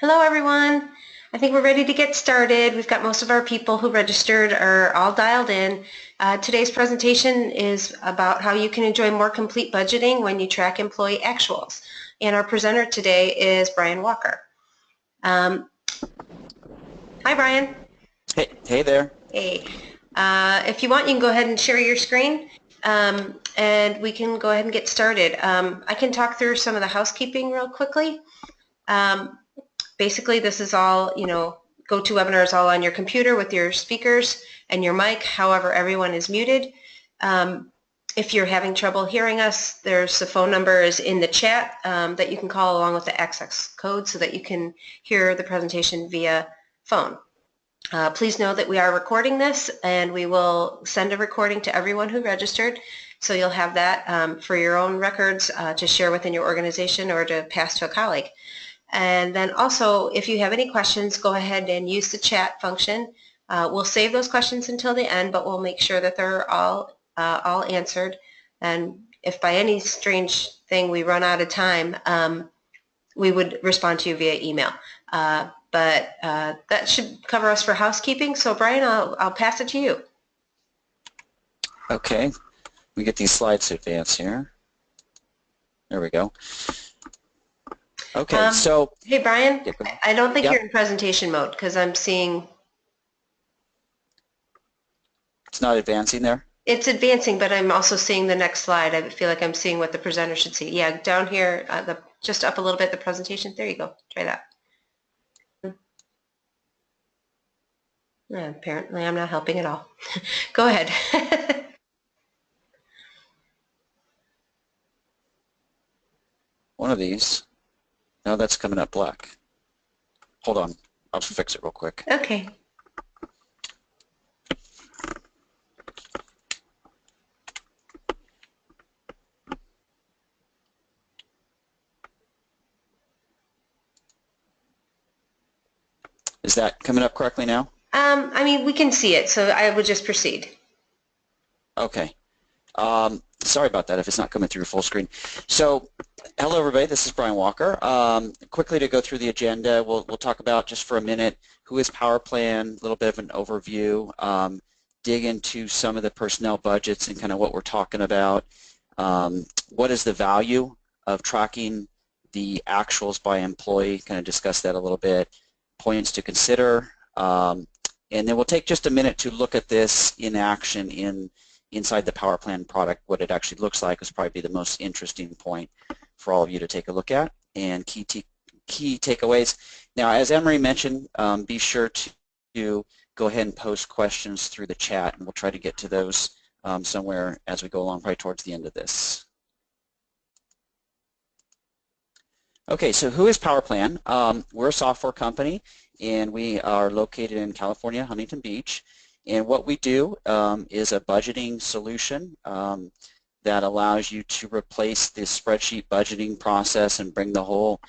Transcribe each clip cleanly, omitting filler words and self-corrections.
Hello everyone. I think we're ready to get started. We've got most of our people who registered are all dialed in. Today's presentation is about how you can enjoy more complete budgeting when you track employee actuals. And our presenter today is Brian Walker. Hi Brian. Hey there. Hey. If you want, you can go ahead and share your screen and we can go ahead and get started. I can talk through some of the housekeeping real quickly. Basically, this is all, GoToWebinar is all on your computer with your speakers and your mic. However, everyone is muted. If you're having trouble hearing us, there's the phone number is in the chat that you can call along with the access code so that you can hear the presentation via phone. Please know that we are recording this and we will send a recording to everyone who registered. So you'll have that for your own records to share within your organization or to pass to a colleague. And then also, if you have any questions, go ahead and use the chat function. We'll save those questions until the end, but we'll make sure that they're all answered. And if by any strange thing we run out of time, we would respond to you via email. But that should cover us for housekeeping. So Brian, I'll pass it to you. Okay, we get these slides to advance here. There we go. Okay, so hey Brian, yeah, I don't think you're in presentation mode because I'm seeing it's not advancing there. It's advancing, but I'm also seeing the next slide. I feel like I'm seeing what the presenter should see. Yeah, down here, just up a little bit, the presentation. There you go. Try that. Apparently, I'm not helping at all. Go ahead. One of these. No, that's coming up black. Hold on. I'll just fix it real quick. Okay. Is that coming up correctly now? I mean, we can see it, so I would just proceed. Okay. Sorry about that if it's not coming through full screen. So, hello everybody, this is Brian Walker. Quickly to go through the agenda, we'll talk about just for a minute who is PowerPlan, a little bit of an overview, dig into some of the personnel budgets and kind of what we're talking about. What is the value of tracking the actuals by employee, kind of discuss that a little bit, points to consider, and then we'll take just a minute to look at this in action inside the PowerPlan product. What it actually looks like is probably the most interesting point for all of you to take a look at, and key takeaways. Now, as Emery mentioned, be sure to go ahead and post questions through the chat, and we'll try to get to those somewhere as we go along, probably towards the end of this. Okay, so who is PowerPlan? We're a software company, and we are located in California, Huntington Beach. And what we do is a budgeting solution that allows you to replace the spreadsheet budgeting process and bring the whole,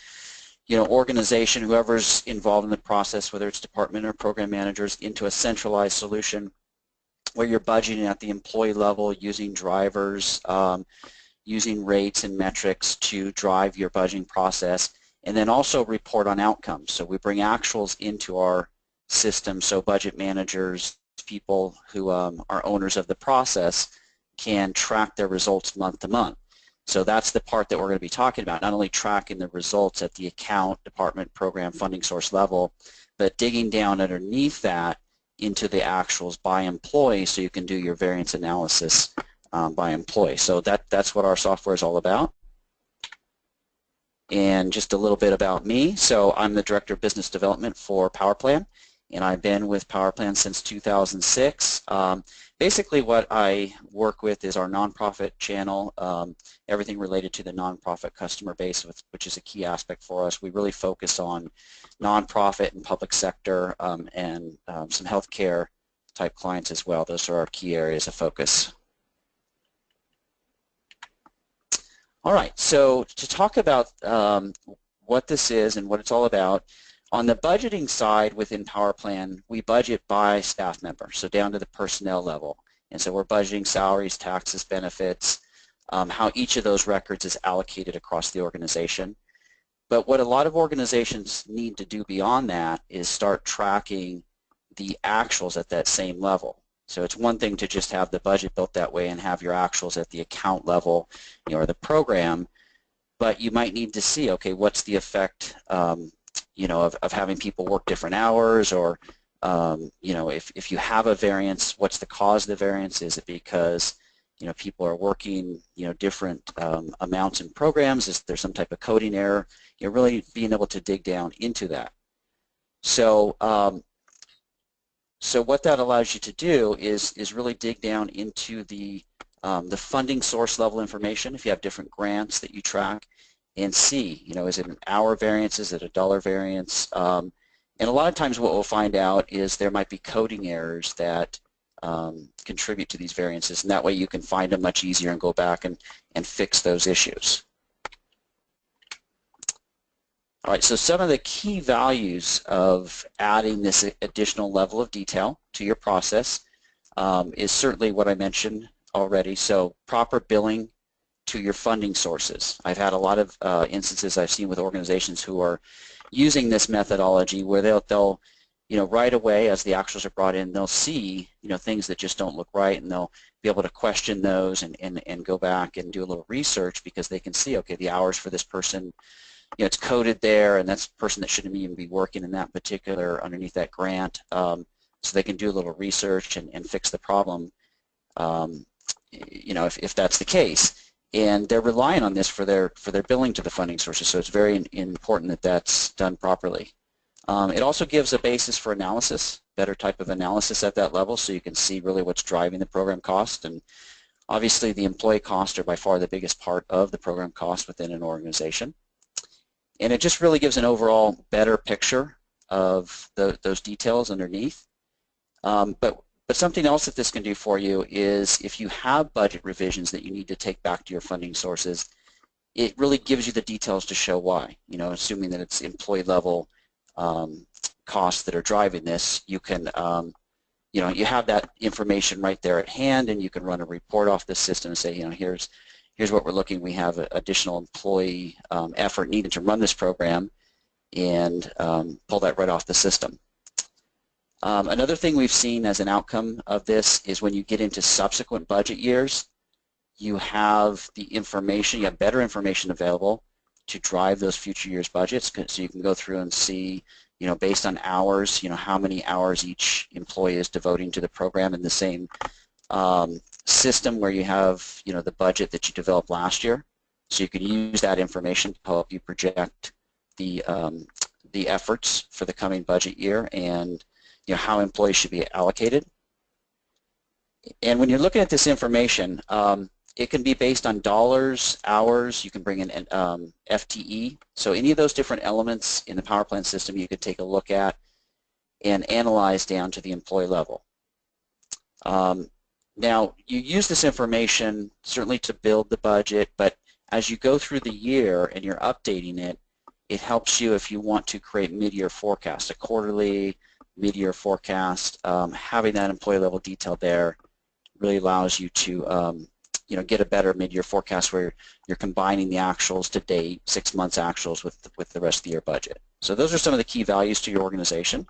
organization, whoever's involved in the process, whether it's department or program managers, into a centralized solution where you're budgeting at the employee level using drivers, using rates and metrics to drive your budgeting process, and then also report on outcomes. So we bring actuals into our system so budget managers, people who are owners of the process, can track their results month to month. So that's the part that we're going to be talking about, not only tracking the results at the account, department, program, funding source level, but digging down underneath that into the actuals by employee so you can do your variance analysis by employee. So that's what our software is all about. And just a little bit about me. So I'm the Director of Business Development for PowerPlan, and I've been with PowerPlan since 2006. Basically what I work with is our nonprofit channel, everything related to the nonprofit customer base, which is a key aspect for us. We really focus on nonprofit and public sector and some healthcare type clients as well. Those are our key areas of focus. All right, so to talk about what this is and what it's all about, on the budgeting side within PowerPlan, we budget by staff member, so down to the personnel level. And so we're budgeting salaries, taxes, benefits, how each of those records is allocated across the organization. But what a lot of organizations need to do beyond that is start tracking the actuals at that same level. So it's one thing to just have the budget built that way and have your actuals at the account level, or the program, but you might need to see, okay, what's the effect, of having people work different hours, or if you have a variance, what's the cause of the variance? Is it because people are working different amounts in programs? Is there some type of coding error? You're really being able to dig down into that. So so what that allows you to do is really dig down into the funding source level information. If you have different grants that you track, and see, is it an hour variance, is it a dollar variance? And a lot of times what we'll find out is there might be coding errors that contribute to these variances, and that way you can find them much easier and go back and fix those issues. All right, so some of the key values of adding this additional level of detail to your process is certainly what I mentioned already. So proper billing to your funding sources. I've had a lot of instances I've seen with organizations who are using this methodology where they'll right away as the actuals are brought in, they'll see things that just don't look right, and they'll be able to question those and go back and do a little research, because they can see, okay, the hours for this person, it's coded there, and that's a person that shouldn't even be working in that particular, underneath that grant. So they can do a little research and fix the problem, if that's the case. And they're relying on this for their billing to the funding sources, so it's very important that that's done properly. It also gives a basis for analysis, better type of analysis at that level, so you can see really what's driving the program cost. And obviously the employee costs are by far the biggest part of the program cost within an organization. And it just really gives an overall better picture of those details underneath. But something else that this can do for you is, if you have budget revisions that you need to take back to your funding sources, it really gives you the details to show why. Assuming that it's employee level costs that are driving this, you can, you have that information right there at hand, and you can run a report off the system and say, here's what we're looking. We have additional employee effort needed to run this program, and pull that right off the system. Another thing we've seen as an outcome of this is when you get into subsequent budget years, you have the information, you have better information available to drive those future years' budgets, so you can go through and see, based on hours, how many hours each employee is devoting to the program in the same system where you have, the budget that you developed last year. So you can use that information to help you project the efforts for the coming budget year, and how employees should be allocated. And when you're looking at this information, it can be based on dollars, hours. You can bring in FTE. So any of those different elements in the PowerPlan system you could take a look at and analyze down to the employee level. Now, you use this information certainly to build the budget, but as you go through the year and you're updating it, it helps you if you want to create mid-year forecasts, a quarterly, mid-year forecast. Having that employee level detail there really allows you to get a better mid-year forecast where you're combining the actuals to date, 6 months actuals, with the rest of the year budget. So those are some of the key values to your organization.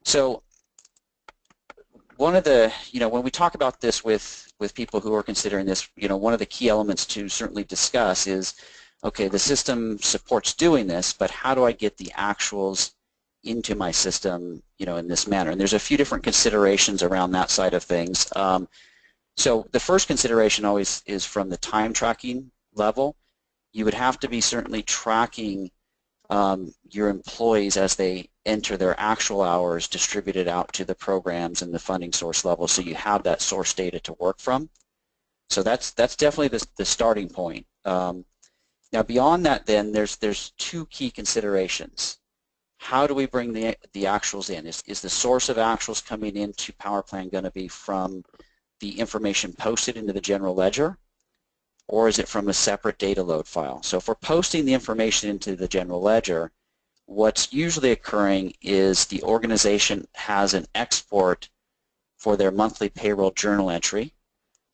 So one of the, when we talk about this with people who are considering this, one of the key elements to certainly discuss is, okay, the system supports doing this, but how do I get the actuals into my system, in this manner? And there's a few different considerations around that side of things. So the first consideration always is from the time tracking level. You would have to be certainly tracking your employees as they enter their actual hours distributed out to the programs and the funding source level, so you have that source data to work from. So that's definitely the starting point. Now beyond that, then there's two key considerations. How do we bring the actuals in? Is the source of actuals coming into PowerPlan going to be from the information posted into the general ledger, or is it from a separate data load file? So if we're posting the information into the general ledger, what's usually occurring is the organization has an export for their monthly payroll journal entry.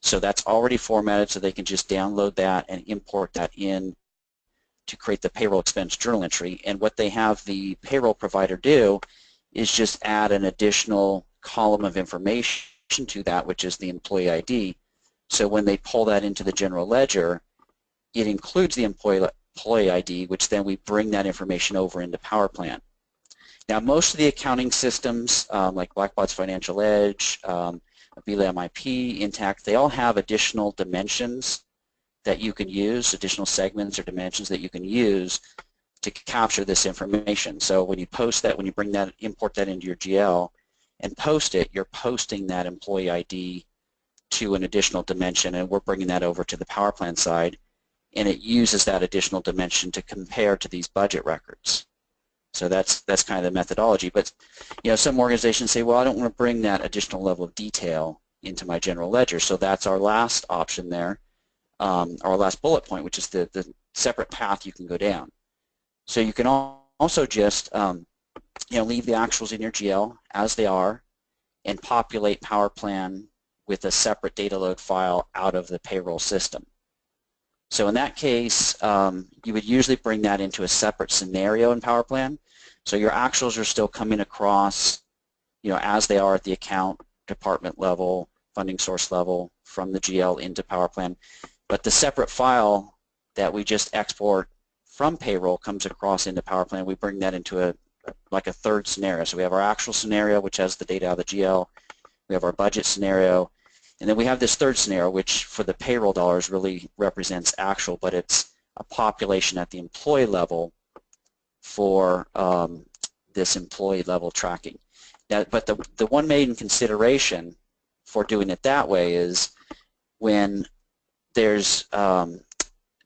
So that's already formatted, so they can just download that and import that in to create the payroll expense journal entry, and what they have the payroll provider do is just add an additional column of information to that, which is the employee ID. So when they pull that into the general ledger, it includes the employee ID, which then we bring that information over into PowerPlan. Now, most of the accounting systems, like Blackbaud's Financial Edge, Abila MIP, Intact, they all have additional dimensions that you can use, additional segments or dimensions that you can use to capture this information. So when you post that, when you bring that, import that into your GL and post it, you're posting that employee ID to an additional dimension, and we're bringing that over to the PowerPlan side, and it uses that additional dimension to compare to these budget records. So that's kind of the methodology. But some organizations say, well, I don't want to bring that additional level of detail into my general ledger. So that's our last option there, our last bullet point, which is the separate path you can go down. So you can also just leave the actuals in your GL as they are and populate PowerPlan with a separate data load file out of the payroll system. So in that case, you would usually bring that into a separate scenario in PowerPlan. So your actuals are still coming across, as they are at the account, department level, funding source level, from the GL into PowerPlan. But the separate file that we just export from payroll comes across into PowerPlan. We bring that into like a third scenario. So we have our actual scenario, which has the data out of the GL. We have our budget scenario. And then we have this third scenario, which for the payroll dollars really represents actual, but it's a population at the employee level for this employee level tracking. Now, but the one main consideration for doing it that way is when there's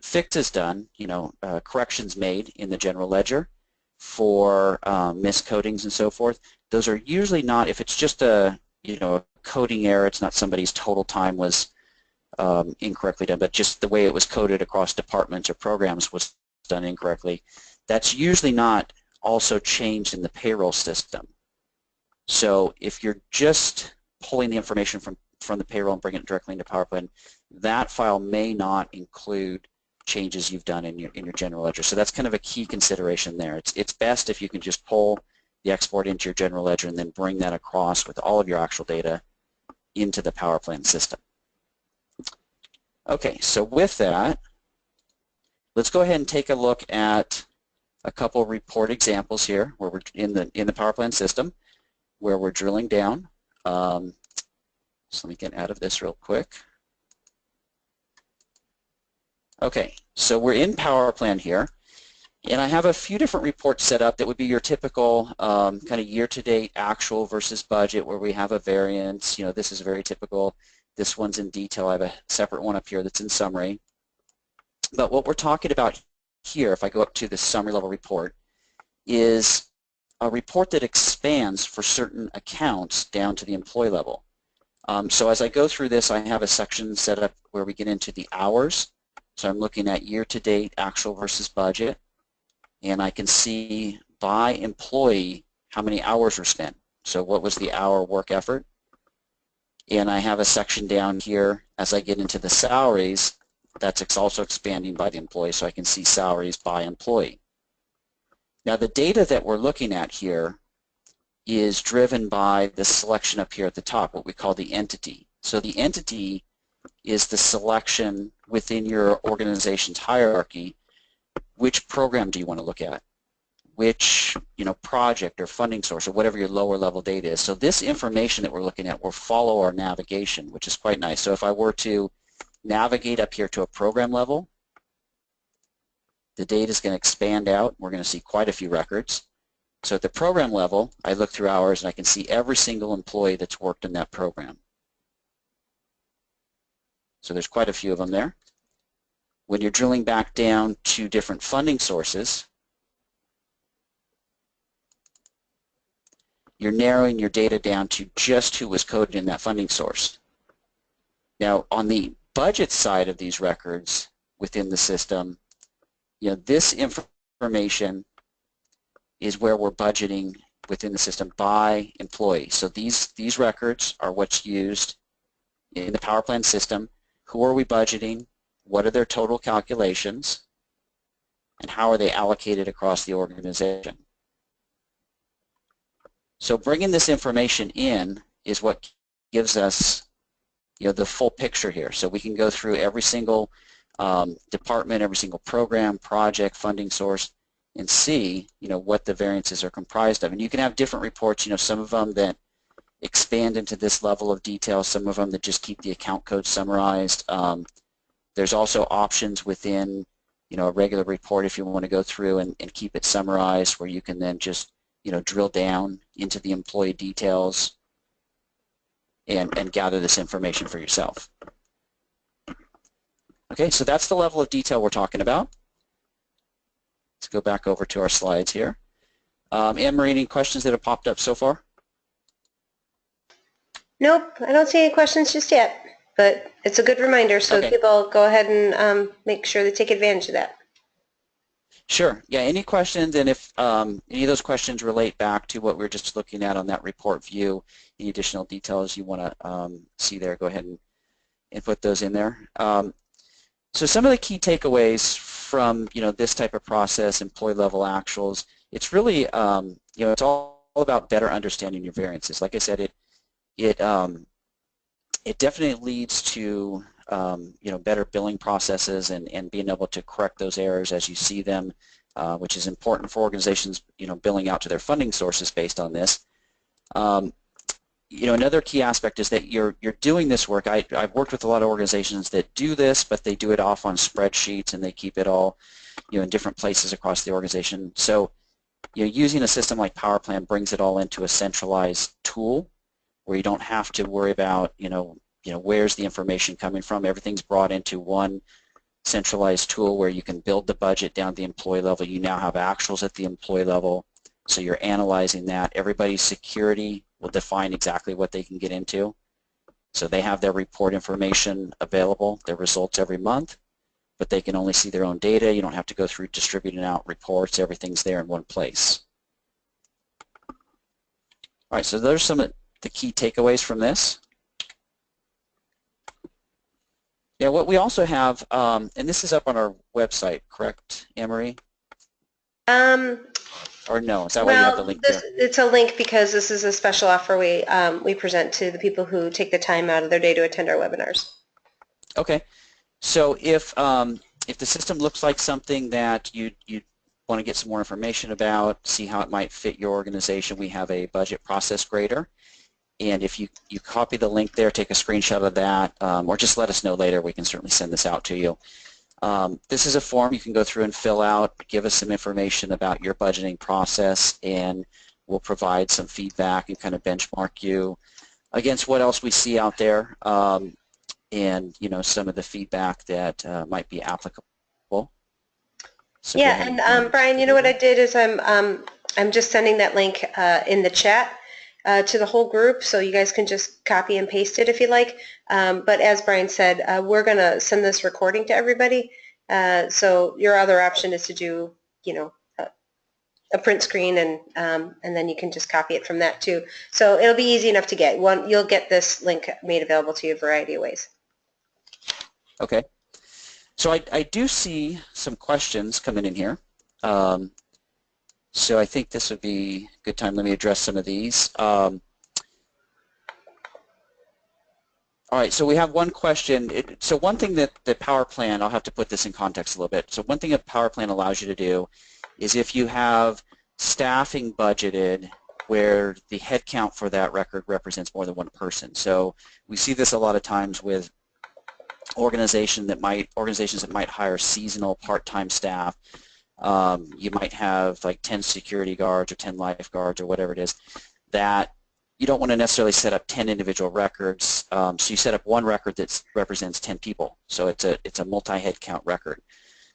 fixes done, corrections made in the general ledger for miscodings and so forth, those are usually not, if it's just a coding error, it's not somebody's total time was incorrectly done, but just the way it was coded across departments or programs was done incorrectly, that's usually not also changed in the payroll system. So if you're just pulling the information from the payroll and bringing it directly into PowerPlan, that file may not include changes you've done in your general ledger. So that's kind of a key consideration there. It's best if you can just pull the export into your general ledger and then bring that across with all of your actual data into the PowerPlan system. Okay, so with that, let's go ahead and take a look at a couple report examples here where we're in the PowerPlan system where we're drilling down. So let me get out of this real quick. Okay, so we're in PowerPlan here, and I have a few different reports set up that would be your typical kind of year-to-date actual versus budget where we have a variance. This is very typical. This one's in detail. I have a separate one up here that's in summary. But what we're talking about here, if I go up to the summary level report, is a report that expands for certain accounts down to the employee level. So as I go through this, I have a section set up where we get into the hours. So I'm looking at year-to-date actual versus budget, and I can see by employee how many hours were spent. So what was the hour work effort? And I have a section down here as I get into the salaries that's also expanding by the employee, so I can see salaries by employee. Now the data that we're looking at here is driven by the selection up here at the top, what we call the entity. So the entity is the selection within your organization's hierarchy. Which program do you want to look at? Which project or funding source or whatever your lower level data is. So this information that we're looking at will follow our navigation, which is quite nice. So if I were to navigate up here to a program level, the data is going to expand out. We're going to see quite a few records. So at the program level, I look through hours and I can see every single employee that's worked in that program. So there's quite a few of them there. When you're drilling back down to different funding sources, you're narrowing your data down to just who was coded in that funding source. Now, on the budget side of these records within the system, this information is where we're budgeting within the system by employee. So these records are what's used in the PowerPlan system. Who are we budgeting? What are their total calculations? and how are they allocated across the organization. So bringing this information in is what gives us, the full picture here. So we can go through every single department, every single program, project, funding source, and see, what the variances are comprised of. And you can have different reports, some of them that expand into this level of detail, some of them that just keep the account code summarized. There's also options within, a regular report if you want to go through and keep it summarized, where you can then just, drill down into the employee details and gather this information for yourself. Okay, so that's the level of detail we're talking about. Let's go back over to our slides here. Anne-Marie, any questions that have popped up so far? Nope, I don't see any questions just yet, but it's a good reminder, so Okay. people go ahead and make sure they take advantage of that. Sure. Yeah, any questions, and if any of those questions relate back to what we were just looking at on that report view, any additional details you want to see there, go ahead and put those in there. So some of the key takeaways from this type of process, employee level actuals, it's really it's all about better understanding your variances. Like I said, it definitely leads to better billing processes and being able to correct those errors as you see them, which is important for organizations billing out to their funding sources based on this. Another key aspect is that you're doing this work. I've worked with a lot of organizations that do this, but they do it off on spreadsheets and they keep it all in different places across the organization. So using a system like PowerPlan brings it all into a centralized tool where you don't have to worry about where's the information coming from. Everything's brought into one centralized tool where you can build the budget down at the employee level. You now have actuals at the employee level, so you're analyzing that. Everybody's security will define exactly what they can get into. So they have their report information available, their results every month, but they can only see their own data. You don't have to go through distributing out reports. Everything's there in one place. All right, so those are some of the key takeaways from this. Yeah, what we also have, and this is up on our website, correct, Anne-Marie? Or no, is that why you have the link there? It's a link because this is a special offer we present to the people who take the time out of their day to attend our webinars. Okay, so if the system looks like something that you want to get some more information about, see how it might fit your organization, we have a budget process grader. And if you copy the link there, take a screenshot of that, or just let us know later, we can certainly send this out to you. This is a form you can go through and fill out, give us some information about your budgeting process, and we'll provide some feedback and kind of benchmark you against what else we see out there, and some of the feedback that might be applicable. So yeah, and Brian, you know what I did is I'm just sending that link in the chat to the whole group, so you guys can just copy and paste it if you like. But as Brian said, we're going to send this recording to everybody. So your other option is to do, a print screen, and then you can just copy it from that too. So it'll be easy enough to get. You'll get this link made available to you a variety of ways. Okay. So I do see some questions coming in here. So I think this would be a good time. Let me address some of these. All right, so we have one question. So one thing that the PowerPlan, I'll have to put this in context a little bit. So one thing that PowerPlan allows you to do is if you have staffing budgeted where the headcount for that record represents more than one person. So we see this a lot of times with organizations that might hire seasonal part-time staff. You might have like 10 security guards or 10 lifeguards or whatever it is, that you don't want to necessarily set up 10 individual records. So you set up one record that represents 10 people. So it's a multi-head count record.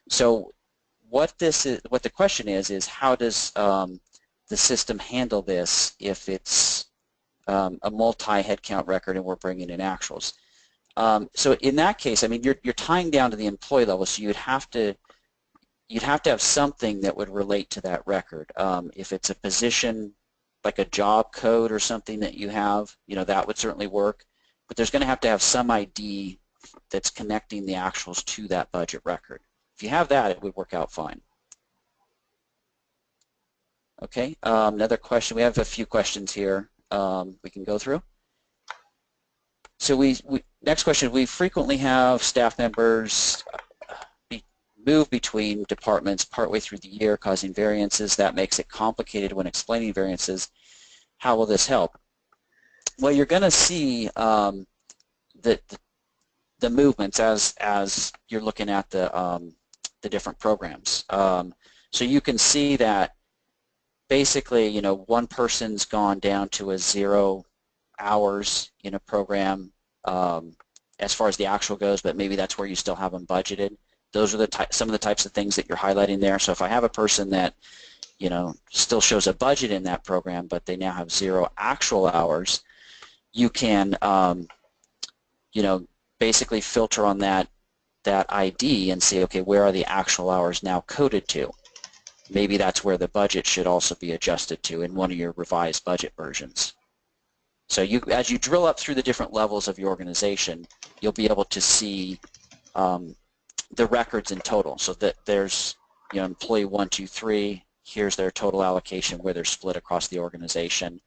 So what the question is how does the system handle this if it's a multi-head count record and we're bringing in actuals? So in that case, I mean, you're tying down to the employee level, so you'd have to have something that would relate to that record. If it's a position, like a job code or something that you have, that would certainly work. But there's going to have some ID that's connecting the actuals to that budget record. If you have that, it would work out fine. Okay, another question. We have a few questions here we can go through. So next question, we frequently have staff members move between departments partway through the year, causing variances. That makes it complicated when explaining variances. How will this help? Well, you're going to see the movements as you're looking at the different programs. So you can see that basically, you know, one person's gone down to a 0 hours in a program as far as the actual goes, but maybe that's where you still have them budgeted. Those are some of the types of things that you're highlighting there. So if I have a person that, you know, still shows a budget in that program, but they now have 0 actual hours, you can, you know, basically filter on that ID and see, okay, where are the actual hours now coded to? Maybe that's where the budget should also be adjusted to in one of your revised budget versions. So as you drill up through the different levels of your organization, you'll be able to see the records in total. So that there's, you know, employee 1, 2, 3, here's their total allocation where they're split across the organization,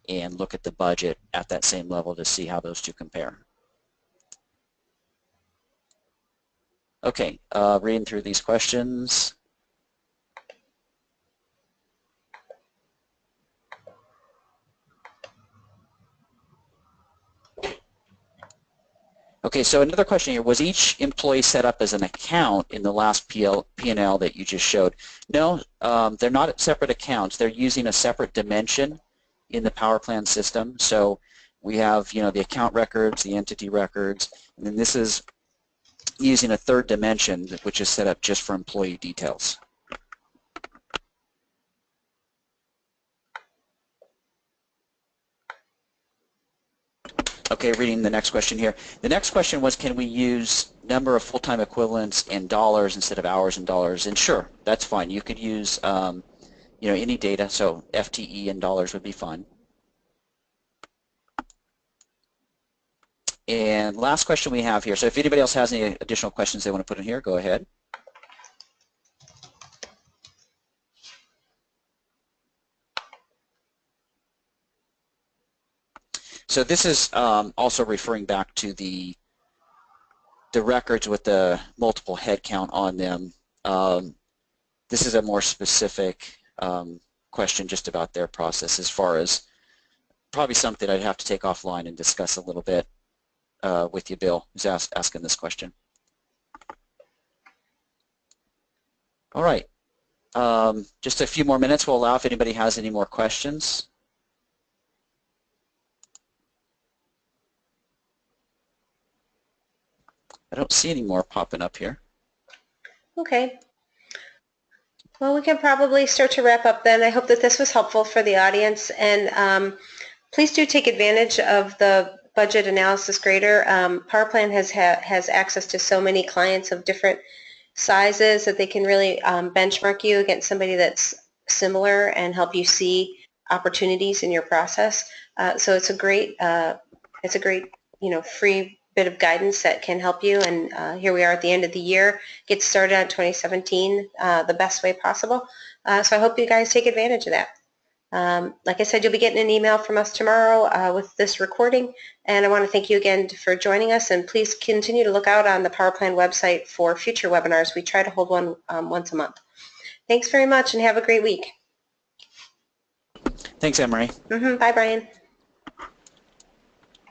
and look at the budget at that same level to see how those two compare. Okay, reading through these questions. Okay, so another question here, was each employee set up as an account in the last P&L that you just showed? No, they're not separate accounts. They're using a separate dimension in the PowerPlan system. So we have, you know, the account records, the entity records, and then this is using a third dimension which is set up just for employee details. Okay, reading the next question here. The next question was, can we use number of full-time equivalents in dollars instead of hours in dollars? And sure, that's fine. You could use you know, any data, so FTE in dollars would be fine. And last question we have here. So if anybody else has any additional questions they want to put in here, go ahead. So this is also referring back to the records with the multiple head count on them. This is a more specific question just about their process, as far as probably something I'd have to take offline and discuss a little bit with you, Bill, who's asking this question. All right. Just a few more minutes we'll allow if anybody has any more questions. I don't see any more popping up here. Okay. Well, we can probably start to wrap up then. I hope that this was helpful for the audience, and please do take advantage of the budget analysis grader. PowerPlan has access to so many clients of different sizes that they can really benchmark you against somebody that's similar and help you see opportunities in your process. So it's a great you know, free bit of guidance that can help you, and here we are at the end of the year. Get started on 2017 the best way possible. So I hope you guys take advantage of that. Like I said, you'll be getting an email from us tomorrow with this recording, and I want to thank you again for joining us, and please continue to look out on the PowerPlan website for future webinars. We try to hold one once a month. Thanks very much, and have a great week. Thanks, Anne-Marie. Bye, Brian.